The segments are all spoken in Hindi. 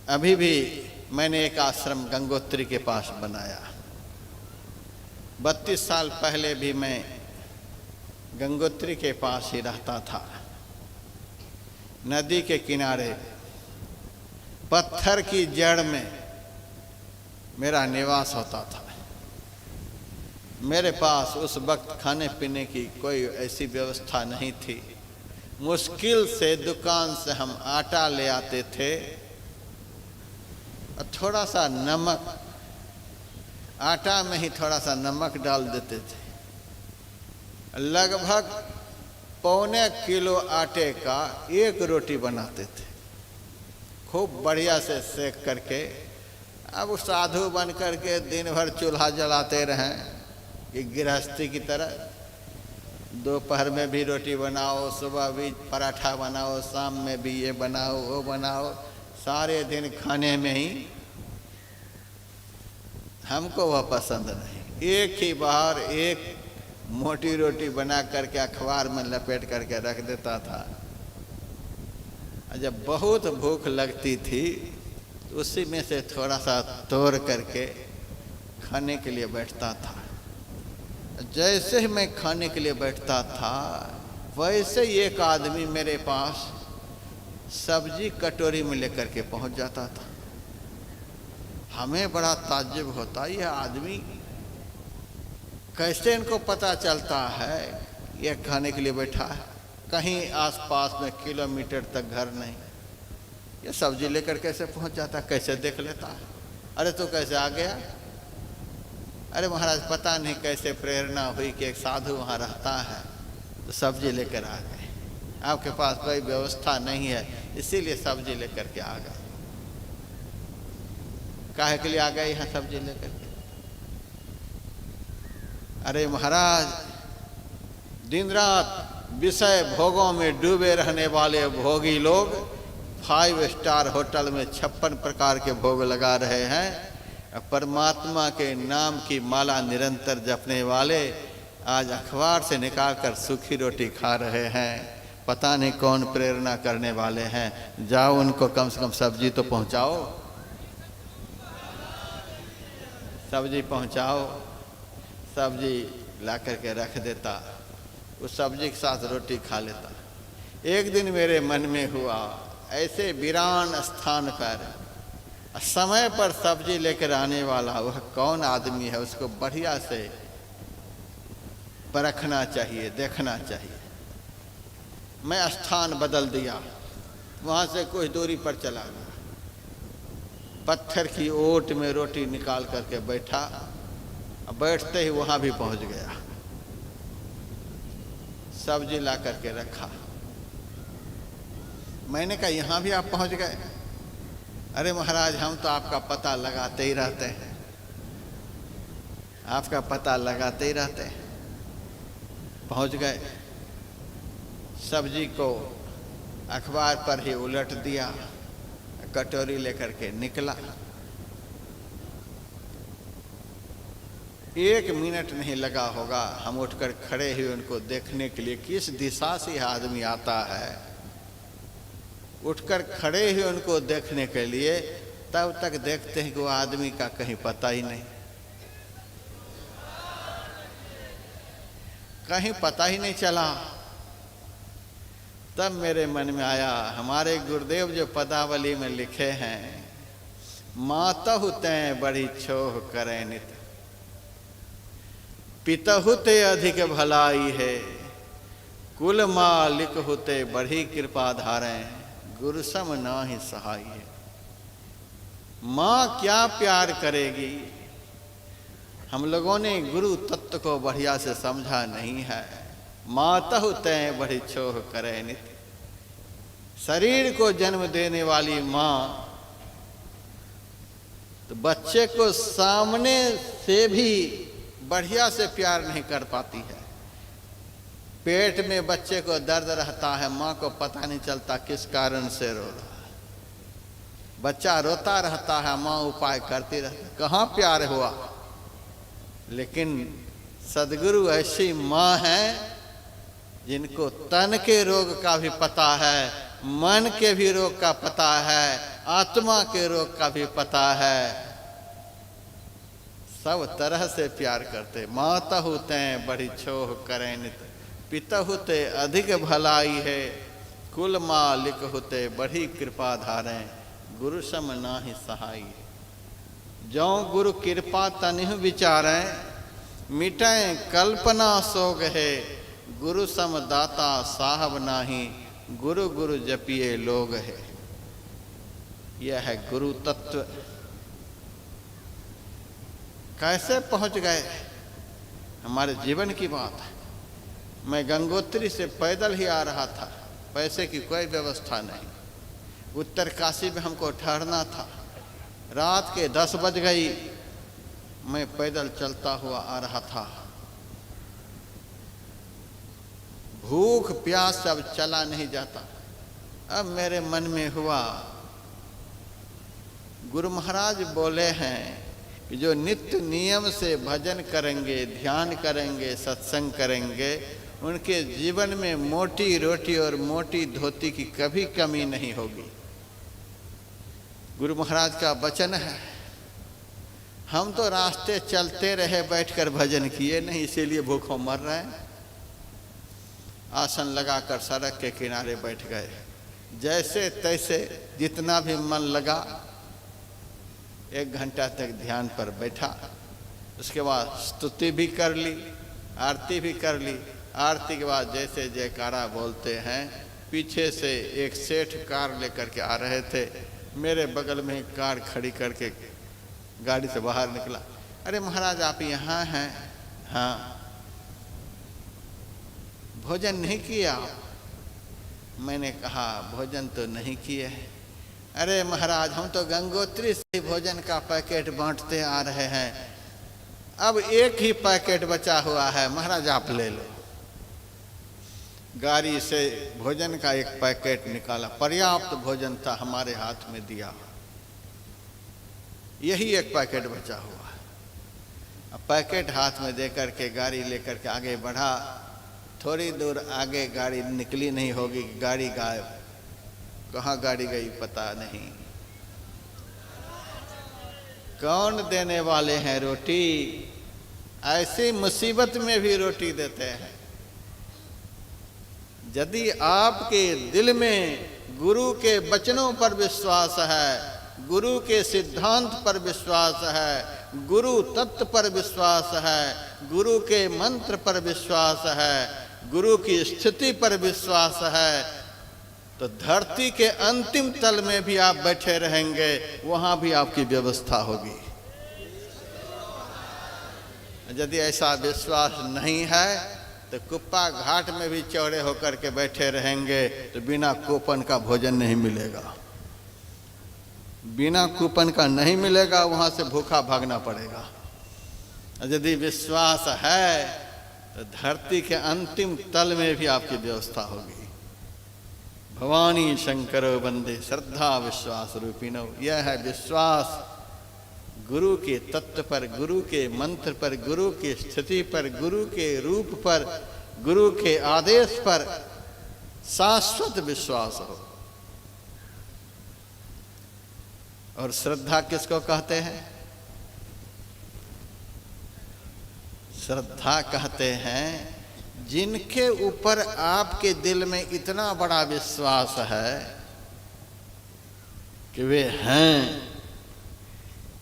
अभी भी मैंने एक आश्रम गंगोत्री के पास बनाया। 32 साल पहले भी मैं गंगोत्री के पास ही रहता था। नदी के किनारे पत्थर की जड़ में मेरा निवास होता था। मेरे पास उस वक्त खाने पीने की कोई ऐसी व्यवस्था नहीं थी। मुश्किल से दुकान से हम आटा ले आते थे और थोड़ा सा नमक, आटा में ही थोड़ा सा नमक डाल देते थे। लगभग 1.25 किलो आटे का 1 रोटी बनाते थे, खूब बढ़िया से सेक करके। अब साधु बन करके दिन भर चूल्हा जलाते रहें कि गृहस्थी की तरह। दोपहर में भी रोटी बनाओ, सुबह भी पराठा बनाओ, शाम में भी ये बनाओ वो बनाओ, सारे दिन खाने में ही। हमको वह पसंद नहीं। एक ही बार एक मोटी रोटी बना करके अखबार में लपेट करके रख देता था। जब बहुत भूख लगती थी तो उसी में से थोड़ा सा तोड़ करके खाने के लिए बैठता था। जैसे ही मैं खाने के लिए बैठता था वैसे ही एक आदमी मेरे पास सब्जी कटोरी में लेकर के पहुंच जाता था। हमें बड़ा ताज्जुब होता, यह आदमी कैसे इनको पता चलता है यह खाने के लिए बैठा है। कहीं आसपास में किलोमीटर तक घर नहीं, ये सब्जी लेकर कैसे पहुंच जाता, कैसे देख लेता है। अरे तो कैसे आ गया? अरे महाराज पता नहीं कैसे प्रेरणा हुई कि एक साधु वहाँ रहता है तो सब्जी लेकर आ गए। आपके पास कोई व्यवस्था नहीं है इसीलिए सब्जी लेकर के आ गए। काहे के लिए आ गए यहाँ सब्जी लेकर के? अरे महाराज दिन रात विषय भोगों में डूबे रहने वाले भोगी लोग 5 स्टार होटल में 56 प्रकार के भोग लगा रहे हैं। परमात्मा के नाम की माला निरंतर जपने वाले आज अखबार से निकाल कर सूखी रोटी खा रहे हैं। पता नहीं कौन प्रेरणा करने वाले हैं। जाओ उनको कम से कम सब्जी तो पहुंचाओ, सब्जी पहुंचाओ। सब्जी ला करके रख देता, उस सब्जी के साथ रोटी खा लेता। एक दिन मेरे मन में हुआ, ऐसे वीरान स्थान पर समय पर सब्जी लेकर आने वाला वह कौन आदमी है, उसको बढ़िया से परखना चाहिए, देखना चाहिए। मैं स्थान बदल दिया, वहाँ से कुछ दूरी पर चला गया। पत्थर की ओट में रोटी निकाल करके बैठा, बैठते ही वहाँ भी पहुँच गया। सब्जी ला करके रखा। मैंने कहा यहाँ भी आप पहुँच गए? अरे महाराज हम तो आपका पता लगाते ही रहते हैं, आपका पता लगाते ही रहते हैं। पहुँच गए। सब्जी को अखबार पर ही उलट दिया, कटोरी लेकर के निकला। 1 मिनट नहीं लगा होगा, हम उठकर खड़े हुए उनको देखने के लिए। किस दिशा से यह आदमी आता है, उठकर खड़े ही उनको देखने के लिए। तब तक देखते हैं कि वो आदमी का कहीं पता ही नहीं, कहीं पता ही नहीं चला। तब मेरे मन में आया, हमारे गुरुदेव जो पदावली में लिखे हैं, मातहु तैं बड़ी छोह करे नित, पितहु ते अधिक भलाई है, कुल मालिक होते बड़ी कृपा धारें, गुरु सम नाहि सहाय है। माँ क्या प्यार करेगी? हम लोगों ने गुरु तत्व को बढ़िया से समझा नहीं है। मातहु तैं बड़ी छोह करे नित, शरीर को जन्म देने वाली माँ तो बच्चे को सामने से भी बढ़िया से प्यार नहीं कर पाती है। पेट में बच्चे को दर्द रहता है, माँ को पता नहीं चलता किस कारण से रो रहा है। बच्चा रोता रहता है, माँ उपाय करती रहती है, कहाँ प्यार हुआ। लेकिन सदगुरु ऐसी माँ है जिनको तन के रोग का भी पता है, मन के भी रोग का पता है, आत्मा के रोग का भी पता है। सब तरह से प्यार करते। माता होते बड़ी छोह करें नित, पिता होते अधिक भलाई है, कुल मालिक होते बड़ी कृपा धारें, गुरु सम नाहि सहाय। जो गुरु कृपा तनिह विचारें, मिटें कल्पना सोग है, गुरु सम दाता साहब नाही, गुरु गुरु जपिए लोग है। यह है गुरु तत्व। कैसे पहुंच गए, हमारे जीवन की बात है। मैं गंगोत्री से पैदल ही आ रहा था, पैसे की कोई व्यवस्था नहीं। उत्तरकाशी में हमको ठहरना था, रात के 10 बज गई। मैं पैदल चलता हुआ आ रहा था। भूख प्यास अब चला नहीं जाता। अब मेरे मन में हुआ, गुरु महाराज बोले हैं कि जो नित्य नियम से भजन करेंगे, ध्यान करेंगे, सत्संग करेंगे, उनके जीवन में मोटी रोटी और मोटी धोती की कभी कमी नहीं होगी। गुरु महाराज का वचन है। हम तो रास्ते चलते रहे, बैठकर भजन किए नहीं, इसीलिए भूखों मर रहे हैं। आसन लगाकर सड़क के किनारे बैठ गए, जैसे तैसे जितना भी मन लगा 1 घंटा तक ध्यान पर बैठा। उसके बाद स्तुति भी कर ली, आरती भी कर ली। आरती के बाद जैसे जयकारा बोलते हैं, पीछे से एक सेठ कार लेकर के आ रहे थे। मेरे बगल में कार खड़ी करके गाड़ी से बाहर निकला। अरे महाराज आप यहाँ हैं? हाँ। भोजन नहीं किया? मैंने कहा भोजन तो नहीं किए। अरे महाराज हम तो गंगोत्री से भोजन का पैकेट बांटते आ रहे हैं, अब एक ही पैकेट बचा हुआ है, महाराज आप ले लो। गाड़ी से भोजन का एक पैकेट निकाला, पर्याप्त भोजन था, हमारे हाथ में दिया। यही एक पैकेट बचा हुआ है। अब पैकेट हाथ में देकर के गाड़ी लेकर के आगे बढ़ा। थोड़ी दूर आगे गाड़ी निकली नहीं होगी, गाड़ी गायब। कहाँ गाड़ी गई पता नहीं। कौन देने वाले हैं रोटी? ऐसी मुसीबत में भी रोटी देते हैं। यदि आपके दिल में गुरु के वचनों पर विश्वास है, गुरु के सिद्धांत पर विश्वास है, गुरु तत्व पर विश्वास है, गुरु के मंत्र पर विश्वास है, गुरु की स्थिति पर विश्वास है, तो धरती के अंतिम तल में भी आप बैठे रहेंगे, वहां भी आपकी व्यवस्था होगी। यदि ऐसा विश्वास नहीं है तो कुप्पा घाट में भी चौड़े होकर के बैठे रहेंगे तो बिना कूपन का भोजन नहीं मिलेगा, बिना कूपन का नहीं मिलेगा, वहां से भूखा भागना पड़ेगा। यदि विश्वास है तो धरती के अंतिम तल में भी आपकी व्यवस्था होगी। भवानी शंकरो वंदे श्रद्धा विश्वास रूपिणो। यह है विश्वास गुरु के तत्व पर, गुरु के मंत्र पर, गुरु की स्थिति पर, गुरु के रूप पर, गुरु के आदेश पर शाश्वत विश्वास हो। और श्रद्धा किसको कहते हैं? श्रद्धा कहते हैं जिनके ऊपर आपके दिल में इतना बड़ा विश्वास है कि वे हैं,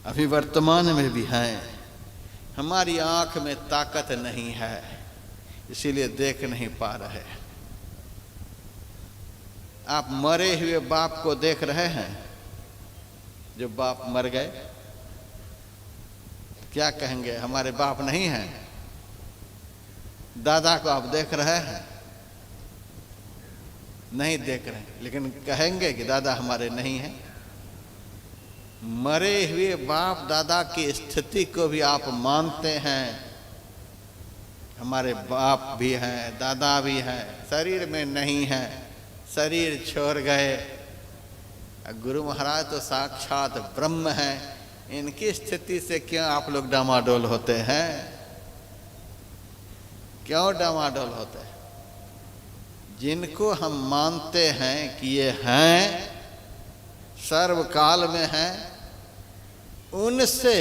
अभी वर्तमान में भी हैं। हमारी आंख में ताकत नहीं है, इसीलिए देख नहीं पा रहे। आप मरे हुए बाप को देख रहे हैं? जो बाप मर गए, क्या कहेंगे? हमारे बाप नहीं हैं। दादा को आप देख रहे हैं? नहीं देख रहे, लेकिन कहेंगे कि दादा हमारे नहीं हैं। मरे हुए बाप दादा की स्थिति को भी आप मानते हैं। हमारे बाप भी हैं, दादा भी हैं, शरीर में नहीं है, शरीर छोड़ गए। गुरु महाराज तो साक्षात ब्रह्म हैं, इनकी स्थिति से क्यों आप लोग डामाडोल होते हैं? क्यों डामाडोल होते हैं? जिनको हम मानते हैं कि ये हैं, सर्वकाल में हैं, उनसे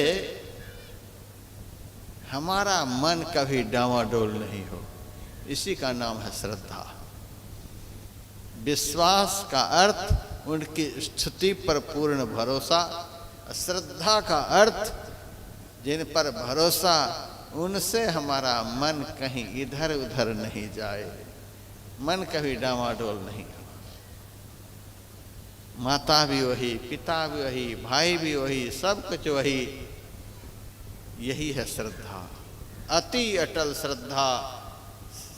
हमारा मन कभी डामाडोल नहीं हो। इसी का नाम है श्रद्धा। विश्वास का अर्थ उनकी स्तुति पर पूर्ण भरोसा, श्रद्धा का अर्थ जिन पर भरोसा, उनसे हमारा मन कहीं इधर उधर नहीं जाए, मन कभी डामाडोल नहीं हो। माता भी वही, पिता भी वही, भाई भी वही, सब कुछ वही। यही है श्रद्धा, अति अटल श्रद्धा।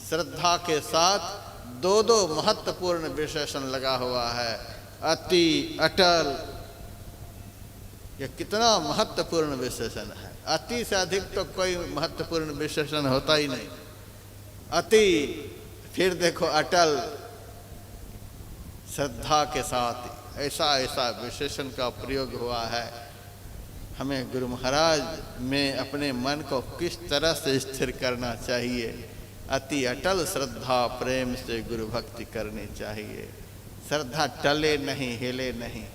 श्रद्धा के साथ दो दो महत्वपूर्ण विशेषण लगा हुआ है, अति, अटल। यह कितना महत्वपूर्ण विशेषण है। अति से अधिक तो कोई महत्वपूर्ण विशेषण होता ही नहीं। अति, फिर देखो अटल। श्रद्धा के साथ ऐसा ऐसा विशेषण का प्रयोग हुआ है। हमें गुरु महाराज में अपने मन को किस तरह से स्थिर करना चाहिए। अति अटल श्रद्धा प्रेम से गुरु भक्ति करनी चाहिए। श्रद्धा टले नहीं, हिले नहीं।